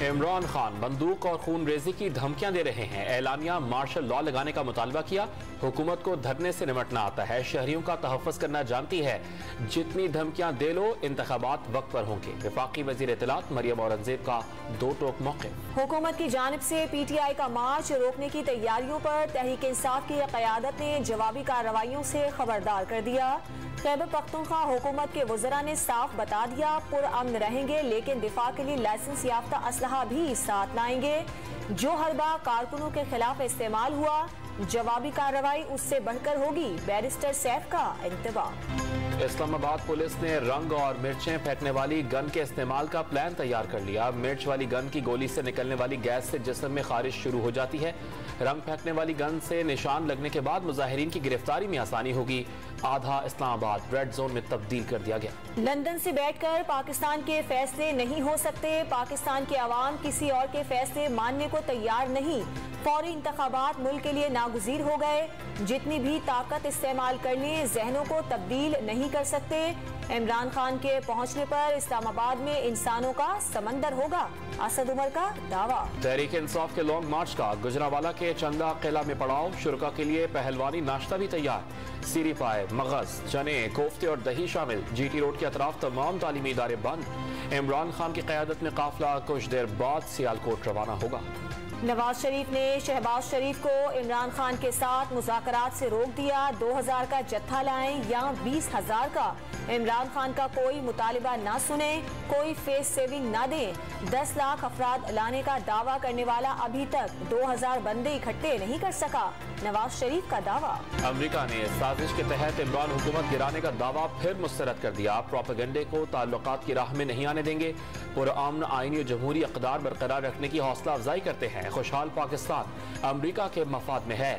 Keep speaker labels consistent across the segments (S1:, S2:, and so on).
S1: इमरान खान बंदूक और खून रेजी की धमकियां दे रहे हैं। एलानिया मार्शल लॉ लगाने का मुतालबा किया। हुकूमत को धरने से निपटना आता है, शहरियों का तहफ़्फ़ुज़ करना जानती है। जितनी धमकियां दे लो, इंतखाबात वक्त पर होंगे। वफाकी वज़ीर इत्तलात मरियम औरंगज़ेब का दो टोक मौक़िफ़।
S2: हुकूमत की जानिब से PTI का मार्च रोकने की तैयारियों पर तहरीक इंसाफ की क़यादत ने जवाबी कार्रवाइयों से खबरदार कर दिया। खैबर पख्तूनख्वा हुकूमत के वज़रा ने साफ बता दिया, पुरअमन रहेंगे लेकिन दिफा के लिए लाइसेंस याफ्ता असलहा भी साथ लाएंगे। जो हरबा कारकुनों के खिलाफ इस्तेमाल हुआ, जवाबी कार्रवाई उससे बढ़कर होगी। बैरिस्टर सैफ का इंतबाह।
S1: इस्लामाबाद पुलिस ने रंग और मिर्चें फेंकने वाली गन के इस्तेमाल का प्लान तैयार कर लिया। मिर्च वाली गन की गोली से निकलने वाली गैस से जिस्म में खारिश शुरू हो जाती है। रंग फेंकने वाली गन से निशान लगने के बाद मुजाहिरीन की गिरफ्तारी में आसानी होगी। आधा इस्लामाबाद रेड जोन में तब्दील कर दिया गया।
S2: लंदन से बैठकर पाकिस्तान के फैसले नहीं हो सकते। पाकिस्तान के अवाम किसी और के फैसले मानने को तैयार नहीं। फौरी इंतखाबात मुल्क के लिए नागुज़ीर हो गए। जितनी भी ताकत इस्तेमाल कर लिए, जहनों को तब्दील नहीं कर सकते। इमरान खान के पहुंचने पर इस्लामाबाद में इंसानों का समंदर होगा। असद उमर का दावा।
S1: तहरीक इंसाफ के लॉन्ग मार्च का गुजरावाला के चंदा किला में पड़ाव। शुरका के लिए पहलवानी नाश्ता भी तैयार। सीरी पाए, मगज, चने, कोफ्ते और दही शामिल। GT रोड के अतराफ तमाम तालीमी इदारे बंद। इमरान खान की क़यादत में काफिला कुछ देर बाद सियालकोट रवाना होगा।
S2: नवाज शरीफ ने शहबाज शरीफ को इमरान खान के साथ मुज़ाकरात से रोक दिया। 2000 का जत्था लाएं या 20,000 का। इमरान खान का कोई मुतालिबा ना सुने, कोई फेस सेविंग ना दें। 10 लाख अफराद लाने का दावा करने वाला अभी तक 2000 बंदे इकट्ठे नहीं कर सका। नवाज शरीफ का दावा।
S1: अमेरिका ने साजिश के तहत इमरान हुकूमत गिराने का दावा फिर मुस्तरद कर दिया। प्रोपेगेंडे को ताल्लुकात की राह में नहीं आने देंगे। पुरअमन आईनी और जमहूरी इक़्तिदार बरकरार रखने की हौसला अफजाई करते हैं। खुशहाल पाकिस्तान अमेरिका के मफाद में है।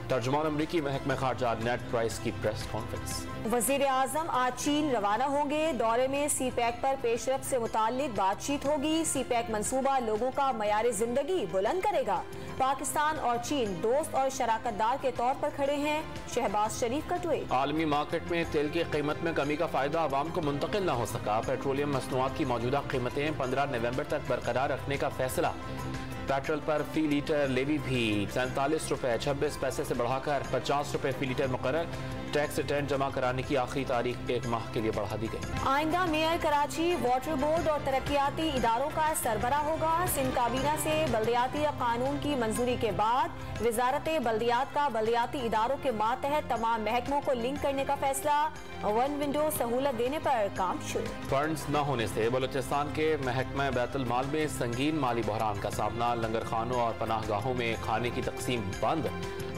S1: तर्जुमान अमरीकी महकमा खारजा नेड प्राइस की प्रेस कॉन्फ्रेंस।
S2: वज़ीर आज़म आज चीन रवाना होंगे। दौरे में CPEC पर पेशरफ से मुताल्लिक बातचीत होगी। CPEC मंसूबा लोगों का मयार जिंदगी बुलंद करेगा। पाकिस्तान और चीन दोस्त और शराकतदार के तौर पर खड़े हैं। शहबाज शरीफ का ट्वीट।
S1: आलमी मार्केट में तेल की कीमत में कमी का फायदा आवाम को मुंतकिल न हो सका। पेट्रोलियम मसनूआत की मौजूदा कीमतें 15 नवंबर तक बरकरार रखने का फैसला। पेट्रोल पर फी लीटर लेवी भी 47 रुपए 26 पैसे से बढ़ाकर 50 रुपए फी लीटर मुकर्रर। टैक्स रिटर्न जमा कराने की आखिरी तारीख 1 माह के लिए बढ़ा दी गई।
S2: आइंदा मेयर कराची वाटर बोर्ड और तरक्याती इदारों का सरबरा होगा। सिंध काबीना से बल्दियाती कानून की मंजूरी के बाद वजारत बल्दियात का बल्दियाती इदारों के मातहत तमाम महकमों को लिंक करने का फैसला। वन विंडो सहूलत देने पर काम शुरू।
S1: फंड्स न होने से बलूचिस्तान के महकमा बैतुल माल में संगीन माली बहरान का सामना। लंगर खानों और पनाहगाहों में खाने की तकसीम बंद।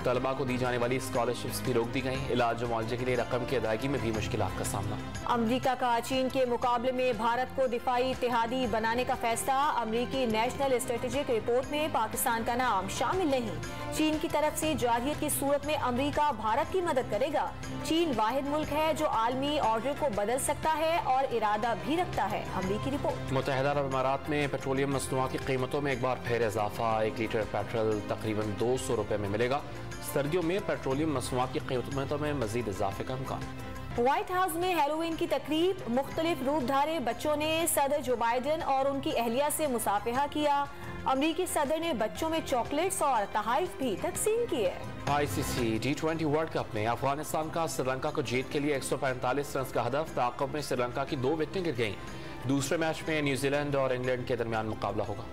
S1: तलबा को दी जाने वाली स्कॉलरशिप्स भी रोक दी गई। इलाज और मुआवजे के लिए रकम की अदायगी में भी मुश्किलात का सामना।
S2: अमरीका का चीन के मुकाबले में भारत को दिफाई इत्तेहादी बनाने का फैसला। अमरीकी नेशनल स्ट्रेटेजिक रिपोर्ट में पाकिस्तान का नाम शामिल नहीं। चीन की तरफ से जारहियत की सूरत में अमरीका भारत की मदद करेगा। चीन वाहिद मुल्क है जो आलमी ऑर्डर को बदल सकता है और इरादा भी रखता है। अमरीकी रिपोर्ट।
S1: मुत्तहिदा अरब इमारात में पेट्रोलियम मसनूआत की कीमतों में एक बार फिर इजाफा। 1 लीटर पेट्रोल तकरीबन 200 रुपए में मिलेगा। सर्दियों में पेट्रोलियम मसनूआत की कीमतों में मजीद इजाफे का इम्कान।
S2: व्हाइट हाउस में हैलोवीन की तकरीब। मुख्तलिफ रूपधारे बच्चों ने सदर जो बाइडेन और उनकी अहलिया से मुसाफिहा किया। अमरीकी सदर ने बच्चों में चॉकलेट्स और तहाइफ भी तकसीम किए।
S1: ICC T20 वर्ल्ड कप में अफगानिस्तान का श्रीलंका को जीत के लिए 145 रन का हदफ। ताक़ुब में श्रीलंका की 2 विकेटें गिर गईं। दूसरे मैच में न्यूजीलैंड और इंग्लैंड के दरमियान मुकाबला होगा।